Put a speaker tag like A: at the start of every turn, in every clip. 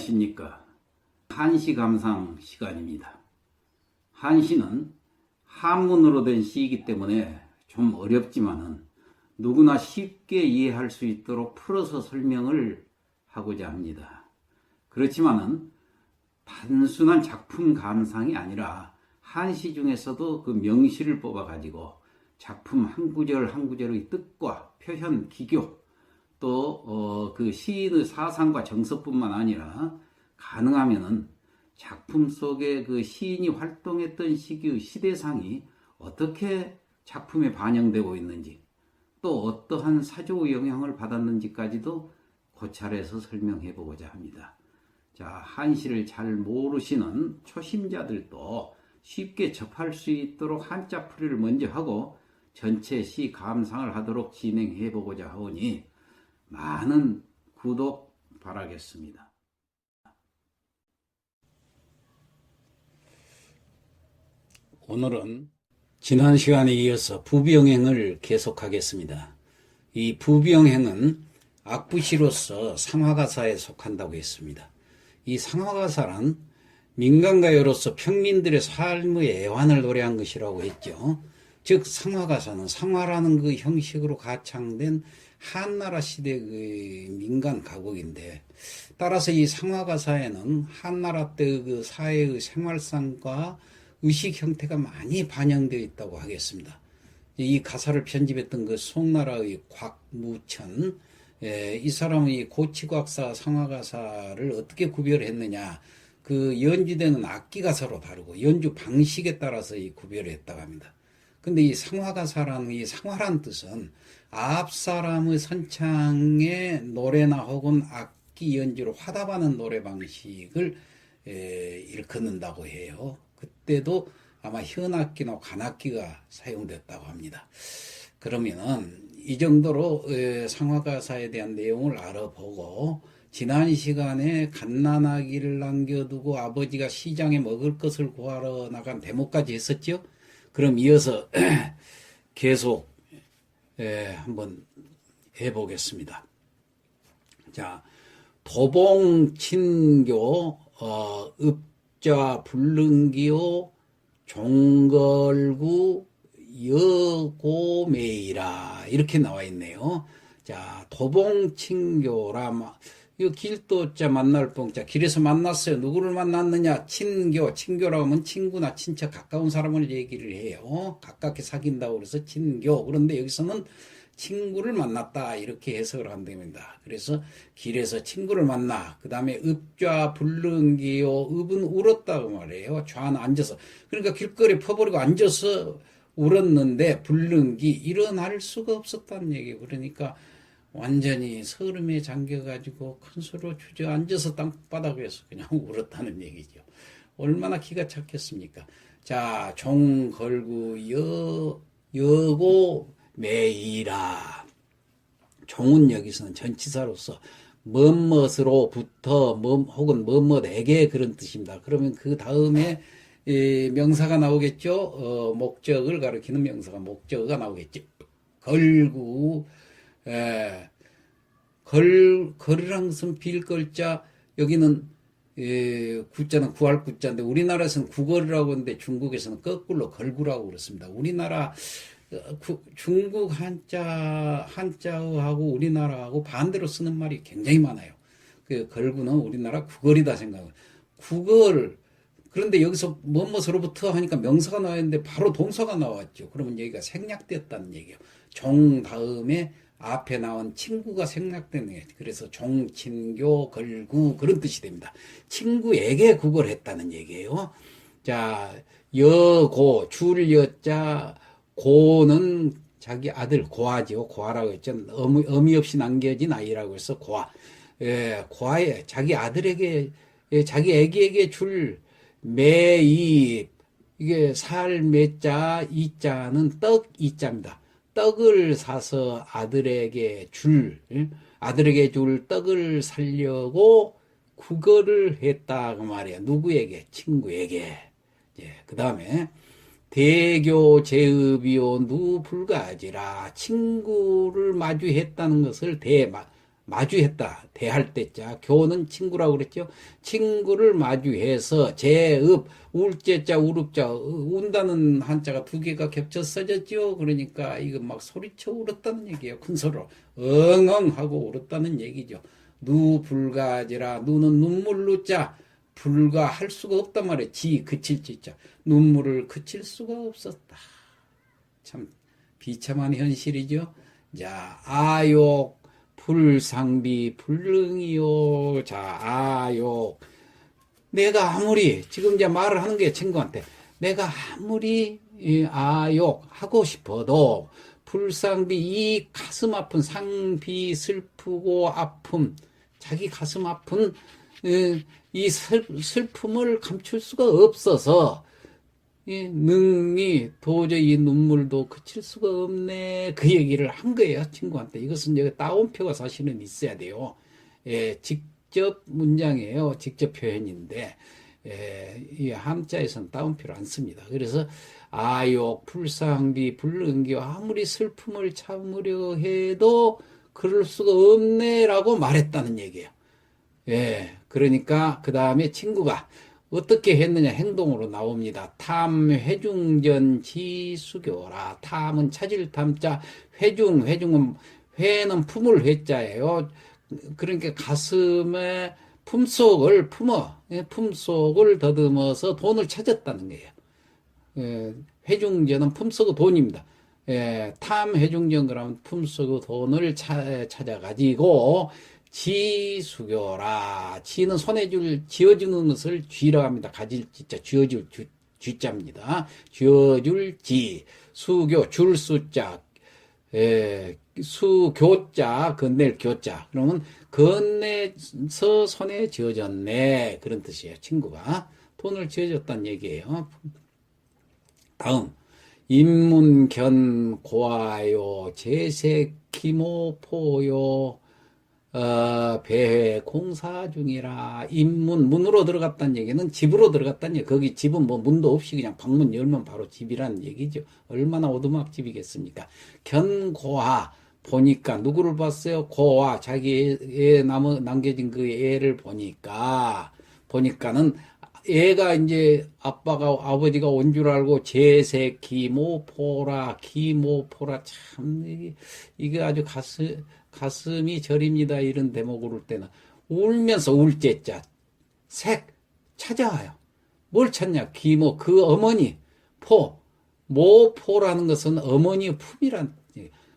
A: 안녕하십니까. 한시 감상 시간입니다. 한시는 한문으로 된 시이기 때문에 좀 어렵지만은 누구나 쉽게 이해할 수 있도록 풀어서 설명을 하고자 합니다. 그렇지만은 단순한 작품 감상이 아니라 한시 중에서도 그 명시를 뽑아가지고 작품 한 구절 한 구절의 뜻과 표현, 기교, 또 그 시인의 사상과 정서뿐만 아니라 가능하면은 작품 속에 그 시인이 활동했던 시기의 시대상이 어떻게 작품에 반영되고 있는지, 또 어떠한 사조의 영향을 받았는지까지도 고찰해서 설명해 보고자 합니다. 자, 한시를 잘 모르시는 초심자들도 쉽게 접할 수 있도록 한자풀이를 먼저 하고 전체 시 감상을 하도록 진행해 보고자 하오니 많은 구독 바라겠습니다. 오늘은 지난 시간에 이어서 부병행을 계속하겠습니다. 이 부병행은 악부시로서 상화가사에 속한다고 했습니다. 이 상화가사란 민간가요로서 평민들의 삶의 애환을 노래한 것이라고 했죠. 즉 상화가사는 상화라는 그 형식으로 가창된 한나라 시대의 민간 가곡인데, 따라서 이 상화가사에는 한나라 때의 그 사회의 생활상과 의식 형태가 많이 반영되어 있다고 하겠습니다. 이 가사를 편집했던 그 송나라의 곽무천, 이 사람이 고치곽사 상화가사를 어떻게 구별했느냐, 그 연주되는 악기가사로 다르고 연주 방식에 따라서 이 구별을 했다고 합니다. 근데 이 상화가사라는 이 상화란 뜻은 앞 사람의 선창에 노래나 혹은 악기 연주로 화답하는 노래 방식을 일컫는다고 해요. 그때도 아마 현악기나 관악기가 사용됐다고 합니다. 그러면은 이 정도로 상화가사에 대한 내용을 알아보고, 지난 시간에 갓난아기를 남겨두고 아버지가 시장에 먹을 것을 구하러 나간 대목까지 했었죠. 그럼 이어서 계속 한번 해보겠습니다. 자, 도봉친교 읍자 불능기요 종걸구 여고매이라 이렇게 나와 있네요. 자, 도봉친교라, 이 길도자 만날 뽕자, 길에서 만났어요. 누구를 만났느냐? 친교라고 하면 친구나 친척 가까운 사람을 얘기를 해요. 가깝게 사귄다고 그래서 친교. 그런데 여기서는 친구를 만났다 이렇게 해석을 한답니다. 그래서 길에서 친구를 만나, 그 다음에 읍좌 불능기요, 읍은 울었다고 말해요. 좌는 앉아서, 그러니까 길거리에 퍼버리고 앉아서 울었는데 불능기, 일어날 수가 없었다는 얘기예요. 그러니까 완전히 서름에 잠겨가지고 큰 소리로 주저앉아서 땅바닥에서 그냥 울었다는 얘기죠. 얼마나 기가 착했습니까? 자, 종 걸구 여고 매이라. 종은 여기서는 전치사로서 뭐뭇으로부터 혹은 뭐뭇에게 그런 뜻입니다. 그러면 그 다음에 명사가 나오겠죠. 목적을 가리키는 명사가, 목적어가 나오겠죠. 걸구, 걸이란 것은 빌걸자, 여기는 구자는 구할 구자인데 우리나라에서는 구걸이라고 하는데 중국에서는 거꾸로 걸구라고 그렇습니다. 우리나라 중국 한자하고 우리나라하고 반대로 쓰는 말이 굉장히 많아요. 그 걸구는 우리나라 구걸이다 생각해요. 구걸. 그런데 여기서 뭐뭐서로부터 하니까 명사가 나왔는데 바로 동사가 나왔죠. 그러면 여기가 생략됐다는 얘기예요. 종 다음에 앞에 나온 친구가 생략된 얘기예요. 그래서 종친교 걸구 그런 뜻이 됩니다. 친구에게 구걸했다는 얘기예요. 자, 여고, 줄 여자, 고는 자기 아들, 고아죠. 고아라고 했죠. 의미 없이 남겨진 아이라고 해서 고아. 고아에 자기 아들에게, 자기 애기에게 줄 매입, 이게 살 매자, 이자는 떡 이자입니다. 떡을 사서 아들에게 줄 떡을 살려고 구걸을 했다 그 말이에요. 누구에게? 친구에게. 그 다음에 대교 제읍이요 누 불가지라, 친구를 마주했다는 것을 마주했다. 대할 때자. 교는 친구라고 그랬죠. 친구를 마주해서 제읍, 울제자, 우릅자, 운다는 한자가 두 개가 겹쳐 써졌죠. 그러니까 이거 막 소리쳐 울었다는 얘기예요. 큰 소리로 엉엉하고 울었다는 얘기죠. 누불가지라. 누는 눈물로 자. 불가할 수가 없단 말이에요. 그칠 지자. 눈물을 그칠 수가 없었다. 참 비참한 현실이죠. 자, 아욕 불상비 불능이요. 자, 아욕. 내가 아무리 지금 이제 말을 하는 게 친구한테 내가 아무리 아욕 하고 싶어도 불상비 이 가슴 아픈 상비 슬프고 아픔 자기 가슴 아픈 이 슬픔을 감출 수가 없어서 능히 도저히 눈물도 그칠 수가 없네. 그 얘기를 한 거예요, 친구한테. 이것은 여기 따옴표가 사실은 있어야 돼요. 직접 문장이에요. 직접 표현인데, 이 함자에서는 따옴표를 안 씁니다. 그래서, 아욕, 불상비, 불능기, 아무리 슬픔을 참으려 해도 그럴 수가 없네라고 말했다는 얘기예요. 그러니까, 그 다음에 친구가, 어떻게 했느냐 행동으로 나옵니다. 탐 회중전 지수교라. 탐은 찾을 탐자. 회중은 회는 품을 회자예요. 그러니까 가슴에 품속을 더듬어서 돈을 찾았다는 거예요. 회중전은 품속의 돈입니다. 탐 회중전 그러면 품속의 돈을 찾아가지고 지수교라. 지는 지어주는 것을 쥐라고 합니다. 가질 지자, 쥐어줄 쥐자입니다. 쥐어줄 지. 수교, 줄 수자. 수교자, 건넬 교자. 그러면 건네서 손에 쥐어졌네. 그런 뜻이에요. 친구가. 돈을 쥐어줬다는 얘기예요. 다음. 인문견 고아요. 재색 기모포요. 배회 공사 중이라. 문으로 들어갔다는 얘기는 집으로 들어갔다는 얘기. 거기 집은 뭐 문도 없이 그냥 방문 열면 바로 집이라는 얘기죠. 얼마나 오두막 집이겠습니까? 견고하 보니까 누구를 봤어요? 고아 자기 애 남겨진 그 애를 보니까는 애가 이제 아버지가 온 줄 알고 재색 기모포라 참 이게 아주 가슴이 저립니다. 이런 대목 을 때는 울면서 울제자 색 찾아와요. 뭘 찾냐? 기모 그 어머니 모포라는 것은 어머니의 품이란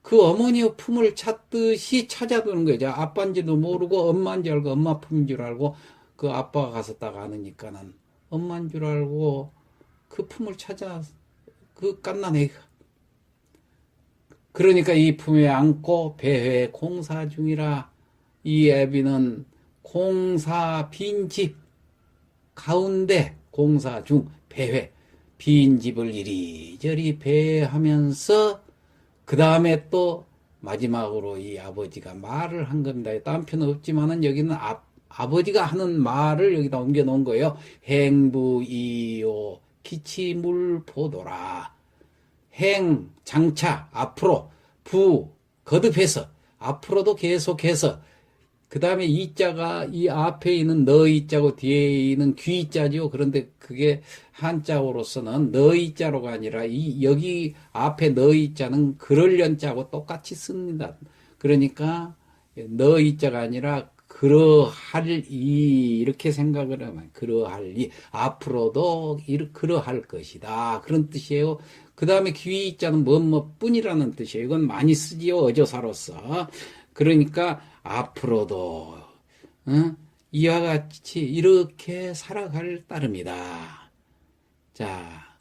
A: 그 어머니의 품을 찾듯이 찾아두는 거죠. 아빠인지도 모르고 엄마인 줄 알고 엄마 품인 줄 알고 그 아빠가 가서 딱 아느니까는 엄마인 줄 알고 그 품을 찾아 그 갓난애가 그러니까 이 품에 안고 배회 공사 중이라. 이 애비는 공사 빈집 가운데 공사 중 배회 빈집을 이리저리 배회하면서 그 다음에 또 마지막으로 이 아버지가 말을 한 겁니다. 다른 표는 없지만은 여기는 아버지가 하는 말을 여기다 옮겨 놓은 거예요. 행부이요 기치물포도라. 장차 앞으로 거듭해서 앞으로도 계속해서 그 다음에 이자가 이 앞에 있는 너이자고 뒤에 있는 귀자죠. 그런데 그게 한자어로서는 너이자로가 아니라 여기 앞에 너이자는 그럴련자하고 똑같이 씁니다. 그러니까 너이자가 아니라 이렇게 생각을 하면 앞으로도 그러할 것이다. 그런 뜻이에요. 그 다음에 귀자는 뿐이라는 뜻이에요. 이건 많이 쓰지요. 어조사로서. 그러니까 앞으로도 이와 같이 이렇게 살아갈 따름이다. 자,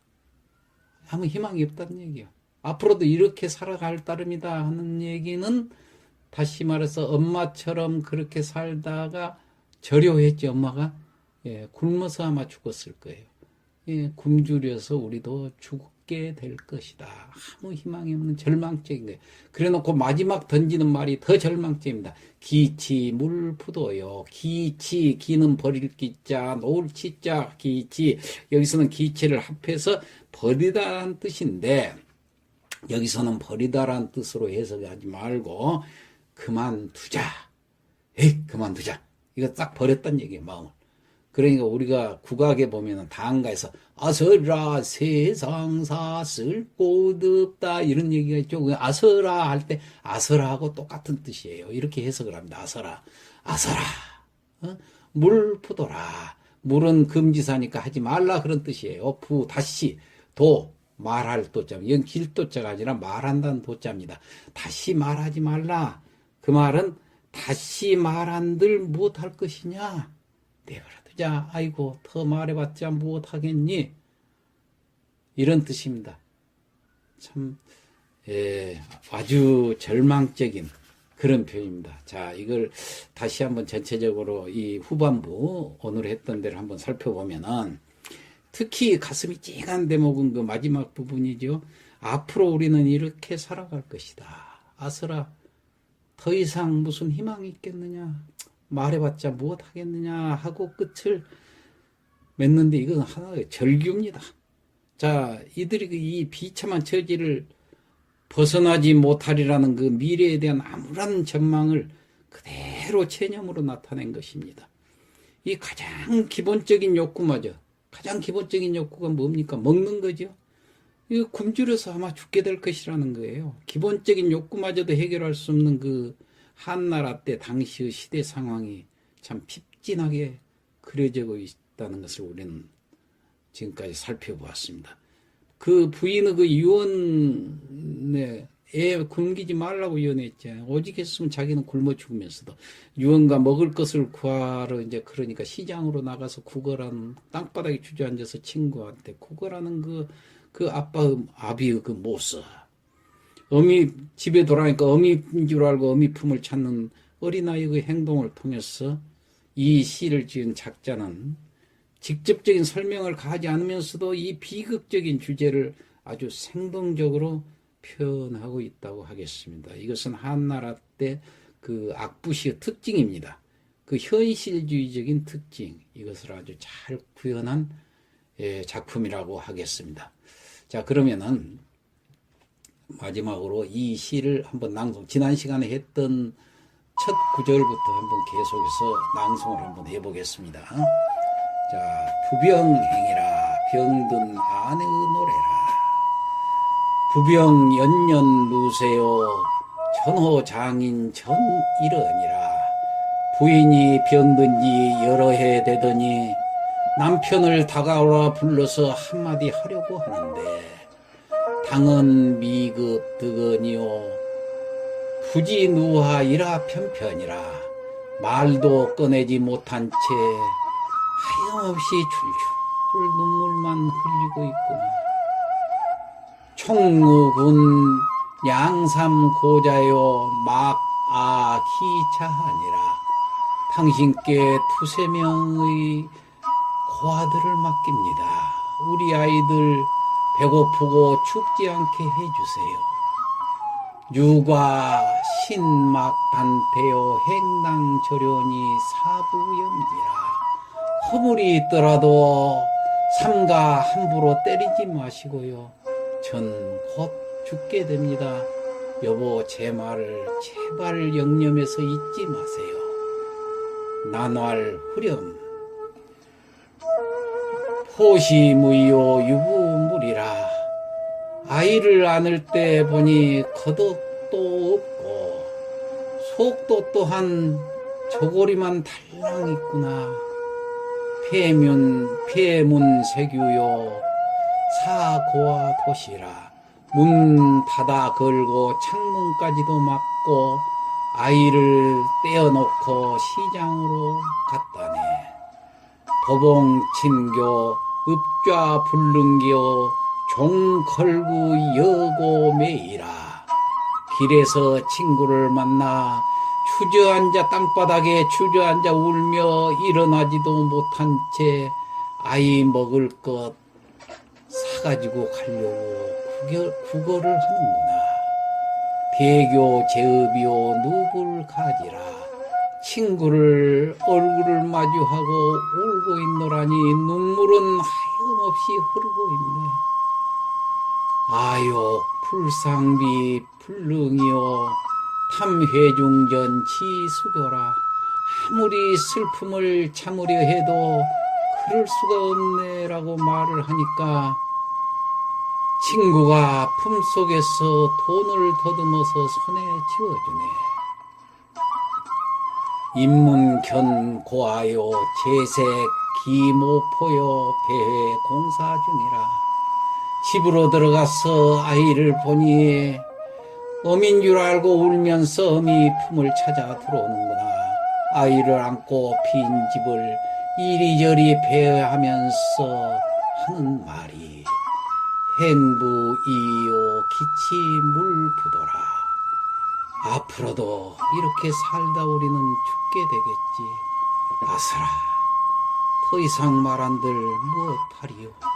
A: 아무 희망이 없다는 얘기예요. 앞으로도 이렇게 살아갈 따름이다 하는 얘기는 다시 말해서 엄마처럼 그렇게 살다가 절효했지. 엄마가 굶어서 아마 죽었을 거예요. 굶주려서 우리도 죽게 될 것이다. 아무 희망이 없는 절망적인 거예요. 그래놓고 마지막 던지는 말이 더 절망적입니다. 기치 물푸도요. 기는 버릴 기자, 놓을 치자, 기치. 여기서는 기치를 합해서 버리다라는 뜻인데 여기서는 버리다라는 뜻으로 해석하지 말고 그만두자. 에이 그만두자. 이거 딱 버렸단 얘기예요, 마음을. 그러니까 우리가 국악에 보면은 다한가에서 아서라 세상사 쓸 곳 없다 이런 얘기가 있죠. 그 아서라 할 때 아서라하고 똑같은 뜻이에요. 이렇게 해석을 합니다. 아서라 아서라 물 푸도라. 물은 금지사니까 하지 말라 그런 뜻이에요. 푸 다시 도 말할 도자. 이건 길도자가 아니라 말한다는 도자입니다. 다시 말하지 말라. 그 말은 다시 말한들 무엇할 것이냐. 내버려두자. 아이고 더 말해봤자 무엇하겠니. 이런 뜻입니다. 참 아주 절망적인 그런 표현입니다. 자, 이걸 다시 한번 전체적으로 이 후반부 오늘 했던 대로 한번 살펴보면은 특히 가슴이 찡한 대목은 그 마지막 부분이죠. 앞으로 우리는 이렇게 살아갈 것이다. 아서라 더 이상 무슨 희망이 있겠느냐. 말해봤자 무엇 하겠느냐 하고 끝을 맺는데 이건 하나의 절규입니다. 자, 이들이 이 비참한 처지를 벗어나지 못하리라는 그 미래에 대한 암울한 전망을 그대로 체념으로 나타낸 것입니다. 이 가장 기본적인 욕구마저, 가장 기본적인 욕구가 뭡니까? 먹는 거죠. 이거 굶주려서 아마 죽게 될 것이라는 거예요. 기본적인 욕구마저도 해결할 수 없는 그 한나라 때 당시의 시대 상황이 참 핍진하게 그려지고 있다는 것을 우리는 지금까지 살펴보았습니다. 그 부인의 그 유언에 애 굶기지 말라고 유언했잖아요. 오직 했으면 자기는 굶어 죽으면서도 유언과 먹을 것을 구하러 이제 그러니까 시장으로 나가서 구걸하는 땅바닥에 주저앉아서 친구한테 구걸하는 그 아비의 그 모습. 어미 집에 돌아가니까 어미인 줄 알고 어미 품을 찾는 어린아이의 그 행동을 통해서 이 시를 지은 작자는 직접적인 설명을 가하지 않으면서도 이 비극적인 주제를 아주 생동적으로 표현하고 있다고 하겠습니다. 이것은 한나라 때 그 악부시의 특징입니다. 그 현실주의적인 특징, 이것을 아주 잘 구현한 작품이라고 하겠습니다. 자, 그러면은 마지막으로 이 시를 한번 지난 시간에 했던 첫 구절부터 한번 계속해서 낭송을 한번 해보겠습니다. 자, 부병행이라 병든 아내의 노래라. 부병 연년 누세요 천호장인 전일언이라. 부인이 병든 지 여러 해 되더니 남편을 다가오라 불러서 한마디 하려고 하는데 당은 미급 득언이요 부지누하이라 편편이라. 말도 꺼내지 못한 채 하염없이 줄줄 눈물만 흘리고 있구나. 총무군 양삼고자여 막아 기차하니라. 당신께 두세 명의 고아들을 맡깁니다. 우리 아이들 배고프고 죽지 않게 해주세요. 유과 신막단태요 행당절연이 사부염지라. 허물이 있더라도 삼가 함부로 때리지 마시고요. 전 곧 죽게 됩니다. 여보, 제 말을 제발 영념해서 잊지 마세요. 난활 후렴 포시무이요 유부물이라. 아이를 안을 때 보니 겉옷도 없고 속도 또한 저고리만 달랑 있구나. 폐문세규요 사고와 도시라. 문 닫아 걸고 창문까지도 막고 아이를 떼어놓고 시장으로 갔다네. 도봉친교 읍좌 불능교 종걸구 여고 매이라. 길에서 친구를 만나 주저앉아 땅바닥에 주저앉아 울며 일어나지도 못한 채 아이 먹을 것 사가지고 가려고 구걸을 하는구나. 대교 제읍이요 누굴 가지라. 친구를 얼굴을 마주하고 울고 있노라니 눈물은 하염없이 흐르고 있네. 아욕 불상비 불능이요 탐회중전 지수교라. 아무리 슬픔을 참으려 해도 그럴 수가 없네라고 말을 하니까 친구가 품속에서 돈을 더듬어서 손에 쥐어주네. 인문견 고하여 재색 기모포여 배회 공사 중이라. 집으로 들어가서 아이를 보니 어민 줄 알고 울면서 어미 품을 찾아 들어오는구나. 아이를 안고 빈 집을 이리저리 배회하면서 하는 말이 행부이요 기치 물부도라. 앞으로도 이렇게 살다 우리는 죽게 되겠지. 아스라 더 이상 말 안들 무엇하리요.